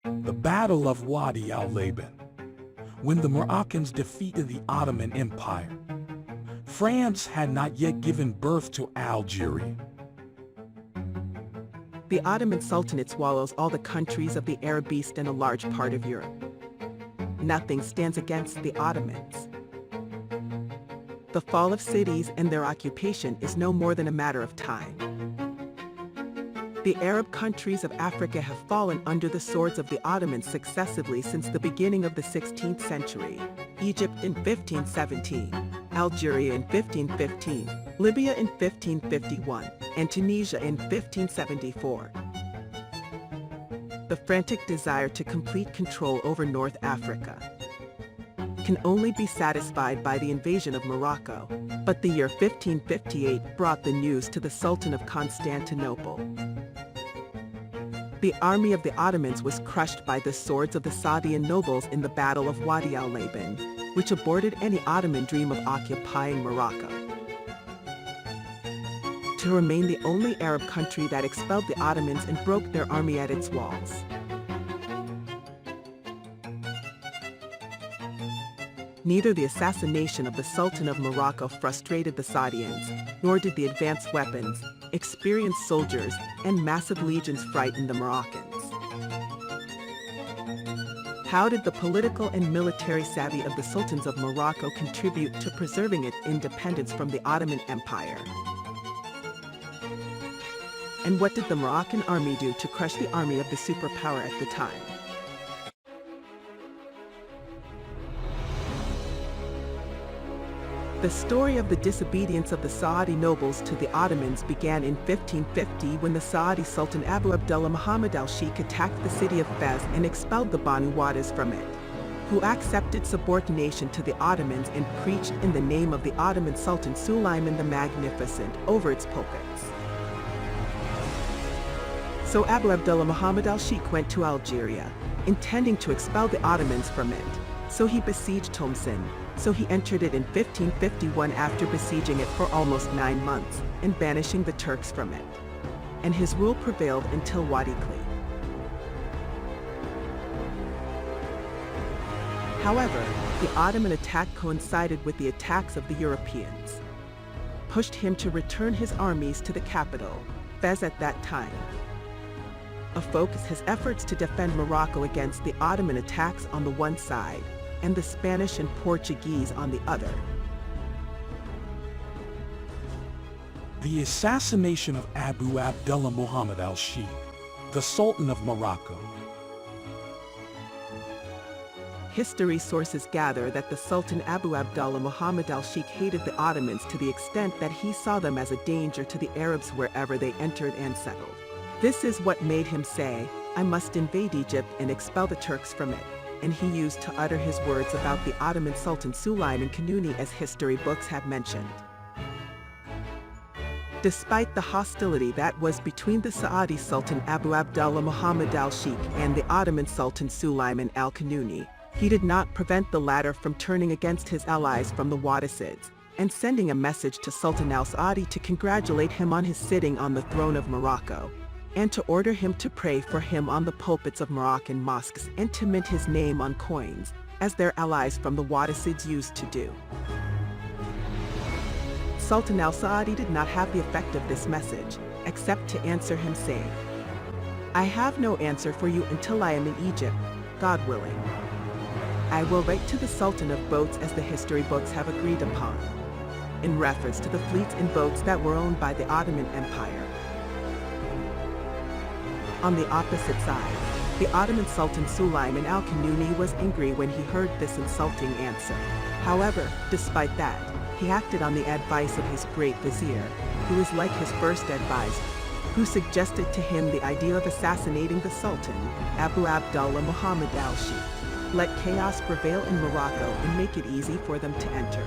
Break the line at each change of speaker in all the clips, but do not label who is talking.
The Battle of Wadi al-Laban. When the Moroccans defeated the Ottoman Empire, France had not yet given birth to Algeria.
The Ottoman Sultanate swallows all the countries of the Arab East and a large part of Europe. Nothing stands against the Ottomans. The fall of cities and their occupation is no more than a matter of time. The Arab countries of Africa have fallen under the swords of the Ottomans successively since the beginning of the 16th century. Egypt in 1517, Algeria in 1515, Libya in 1551, and Tunisia in 1574. The frantic desire to complete control over North Africa can only be satisfied by the invasion of Morocco, but the year 1558 brought the news to the Sultan of Constantinople. The army of the Ottomans was crushed by the swords of the Saadian nobles in the Battle of Wadi al-Laban, which aborted any Ottoman dream of occupying Morocco. To remain the only Arab country that expelled the Ottomans and broke their army at its walls. Neither the assassination of the Sultan of Morocco frustrated the Saadians, nor did the advanced weapons, experienced soldiers, and massive legions frighten the Moroccans. How did the political and military savvy of the sultans of Morocco contribute to preserving its independence from the Ottoman Empire? And what did the Moroccan army do to crush the army of the superpower at the time? The story of the disobedience of the Saadi nobles to the Ottomans began in 1550 when the Saadi Sultan Abu Abdullah Muhammad al-Sheikh attacked the city of Fez and expelled the Banu Wadis from it, who accepted subordination to the Ottomans and preached in the name of the Ottoman Sultan Suleiman the Magnificent over its pulpits. So Abu Abdullah Muhammad al-Sheikh went to Algeria, intending to expel the Ottomans from it. So he besieged Tlemcen. So he entered it in 1551 after besieging it for almost 9 months and banishing the Turks from it. And his rule prevailed until Wadi Kli. However, the Ottoman attack coincided with the attacks of the Europeans, pushed him to return his armies to the capital, Fez at that time. Focus his efforts to defend Morocco against the Ottoman attacks on the one side, and the Spanish and Portuguese on the other.
The assassination of Abu Abdullah Muhammad al-Sheikh, the Sultan of Morocco.
History sources gather that the Sultan Abu Abdullah Muhammad al-Sheikh hated the Ottomans to the extent that he saw them as a danger to the Arabs wherever they entered and settled. This is what made him say, "I must invade Egypt and expel the Turks from it," and he used to utter his words about the Ottoman Sultan Suleiman Kanuni as history books have mentioned. Despite the hostility that was between the Saadi Sultan Abu Abdullah Muhammad al-Sheikh and the Ottoman Sultan Suleiman al-Kanuni, he did not prevent the latter from turning against his allies from the Wadisids and sending a message to Sultan al-Saadi to congratulate him on his sitting on the throne of Morocco, and to order him to pray for him on the pulpits of Moroccan mosques and to mint his name on coins, as their allies from the Wadisids used to do. Sultan al-Saadi did not have the effect of this message, except to answer him saying, "I have no answer for you until I am in Egypt, God willing. I will write to the Sultan of boats as the history books have agreed upon," in reference to the fleets and boats that were owned by the Ottoman Empire. On the opposite side, the Ottoman Sultan Suleiman al-Kanuni was angry when he heard this insulting answer. However, despite that, he acted on the advice of his great vizier, who was like his first advisor, who suggested to him the idea of assassinating the Sultan, Abu Abdullah Muhammad al-Sheikh. Let chaos prevail in Morocco and make it easy for them to enter.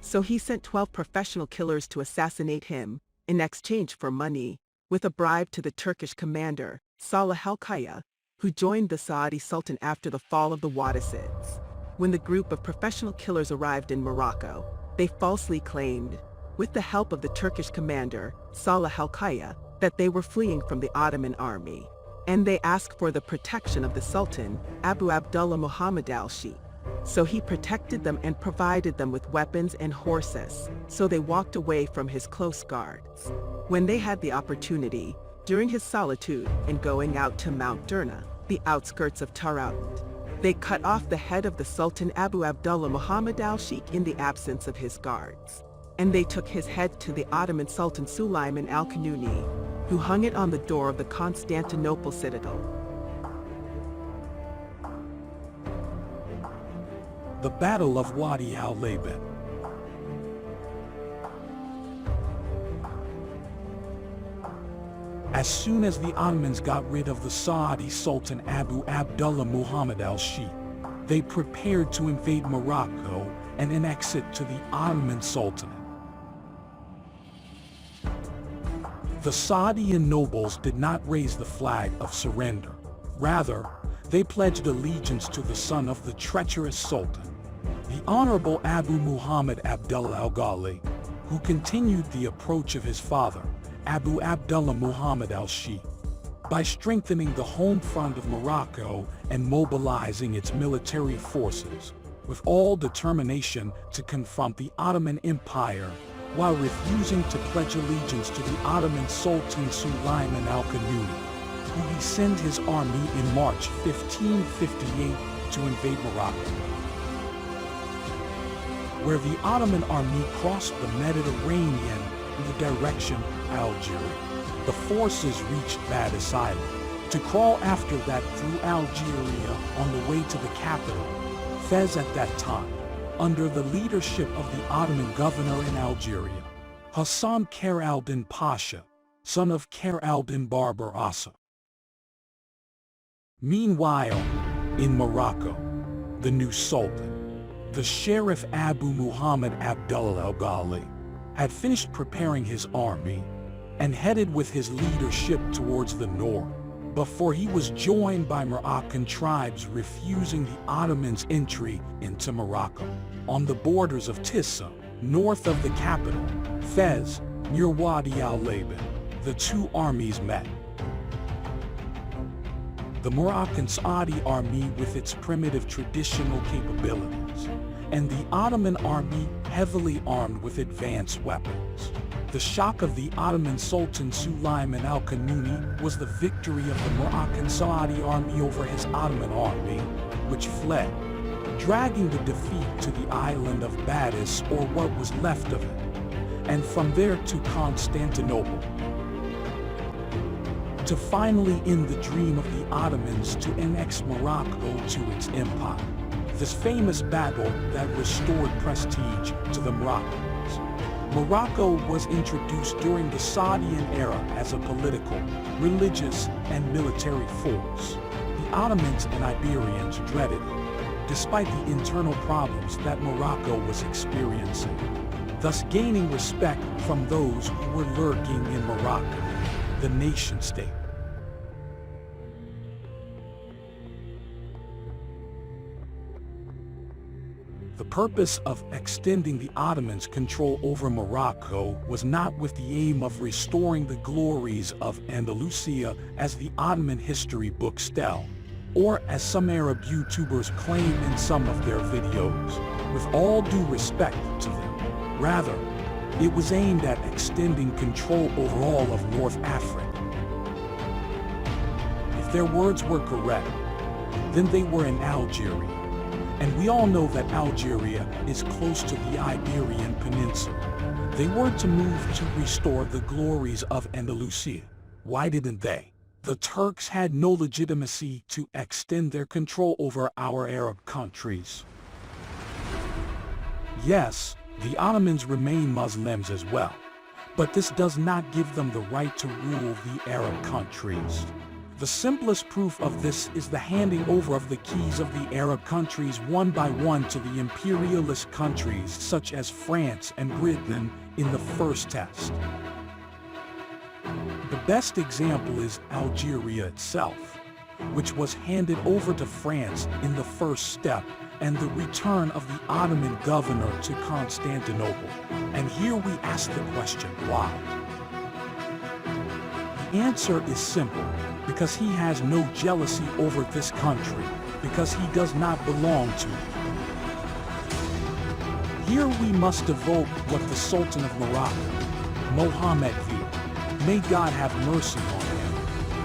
So he sent 12 professional killers to assassinate him, in exchange for money, with a bribe to the Turkish commander, Salah al-Kaya, who joined the Saadi Sultan after the fall of the Wadisids. When the group of professional killers arrived in Morocco, they falsely claimed, with the help of the Turkish commander, Salah al-Kaya, that they were fleeing from the Ottoman army, and they asked for the protection of the Sultan, Abu Abdullah Muhammad al-Sheikh. So he protected them and provided them with weapons and horses, so they walked away from his close guards. When they had the opportunity, during his solitude and going out to Mount Derna, the outskirts of Taraut, they cut off the head of the Sultan Abu Abdullah Muhammad al-Sheikh in the absence of his guards. And they took his head to the Ottoman Sultan Suleiman al-Kanuni, who hung it on the door of the Constantinople citadel.
The Battle of Wadi al-Laban. As soon as the Ottomans got rid of the Saudi Sultan Abu Abdullah Muhammad al-Sheikh, they prepared to invade Morocco and annex it to the Ottoman Sultanate. The Saadian nobles did not raise the flag of surrender. Rather, they pledged allegiance to the son of the treacherous Sultan, the Honorable Abu Muhammad Abdullah al-Ghali, who continued the approach of his father, Abu Abdullah Muhammad al-Sheikh, by strengthening the home front of Morocco and mobilizing its military forces with all determination to confront the Ottoman Empire, while refusing to pledge allegiance to the Ottoman Sultan Suleiman al-Kanuni, who he sent his army in March 1558 to invade Morocco. Where the Ottoman army crossed the Mediterranean in the direction of Algeria, the forces reached Badis Island, to crawl after that through Algeria on the way to the capital, Fez at that time, under the leadership of the Ottoman governor in Algeria, Hassan Kher al-Din Pasha, son of Kher al-Din Barbarossa. Meanwhile, in Morocco, the new Sultan, the Sheriff Abu Muhammad Abdullah al-Ghali, had finished preparing his army and headed with his leadership towards the north, before he was joined by Moroccan tribes refusing the Ottomans' entry into Morocco. On the borders of Tissa, north of the capital, Fez, near Wadi al-Laban, the two armies met. The Moroccan Saadi army with its primitive traditional capabilities, and the Ottoman army heavily armed with advanced weapons. The shock of the Ottoman Sultan Suleiman al-Kanuni was the victory of the Moroccan Saadi army over his Ottoman army, which fled, dragging the defeat to the island of Badis, or what was left of it, and from there to Constantinople, to finally end the dream of the Ottomans to annex Morocco to its empire. This famous battle that restored prestige to the Moroccans. Morocco was introduced during the Saadian era as a political, religious, and military force. The Ottomans and Iberians dreaded it, despite the internal problems that Morocco was experiencing, thus gaining respect from those who were lurking in Morocco, the nation-state. The purpose of extending the Ottomans' control over Morocco was not with the aim of restoring the glories of Andalusia as the Ottoman history books tell, or as some Arab YouTubers claim in some of their videos, with all due respect to them. Rather, it was aimed at extending control over all of North Africa. If their words were correct, then they were in Algeria. And we all know that Algeria is close to the Iberian Peninsula. They were to move to restore the glories of Andalusia. Why didn't they? The Turks had no legitimacy to extend their control over our Arab countries. Yes, the Ottomans remain Muslims as well, but this does not give them the right to rule the Arab countries. The simplest proof of this is the handing over of the keys of the Arab countries one by one to the imperialist countries such as France and Britain in the first test. The best example is Algeria itself, which was handed over to France in the first step, and the return of the Ottoman governor to Constantinople. And here we ask the question, why? The answer is simple, because because he has no jealousy over this country, because he does not belong to it. Here we must evoke what the Sultan of Morocco, Mohammed V, may God have mercy on him,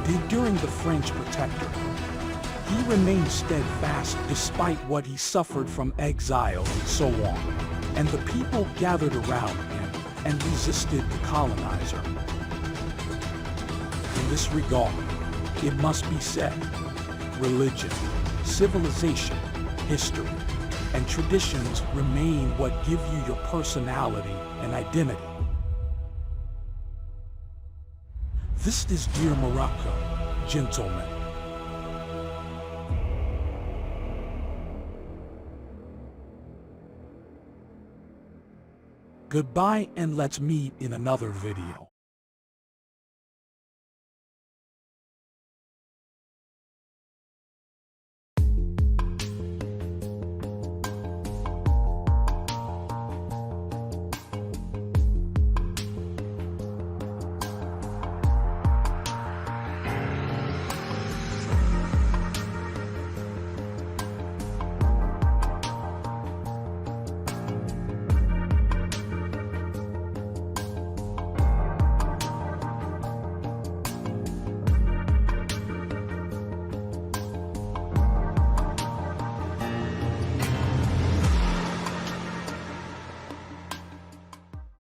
did during the French protectorate. He remained steadfast despite what he suffered from exile and so on, and the people gathered around him and resisted the colonizer. In this regard, it must be said, religion, civilization, history, and traditions remain what give you your personality and identity. This is Dear Morocco, gentlemen. Goodbye, and let's meet in another video.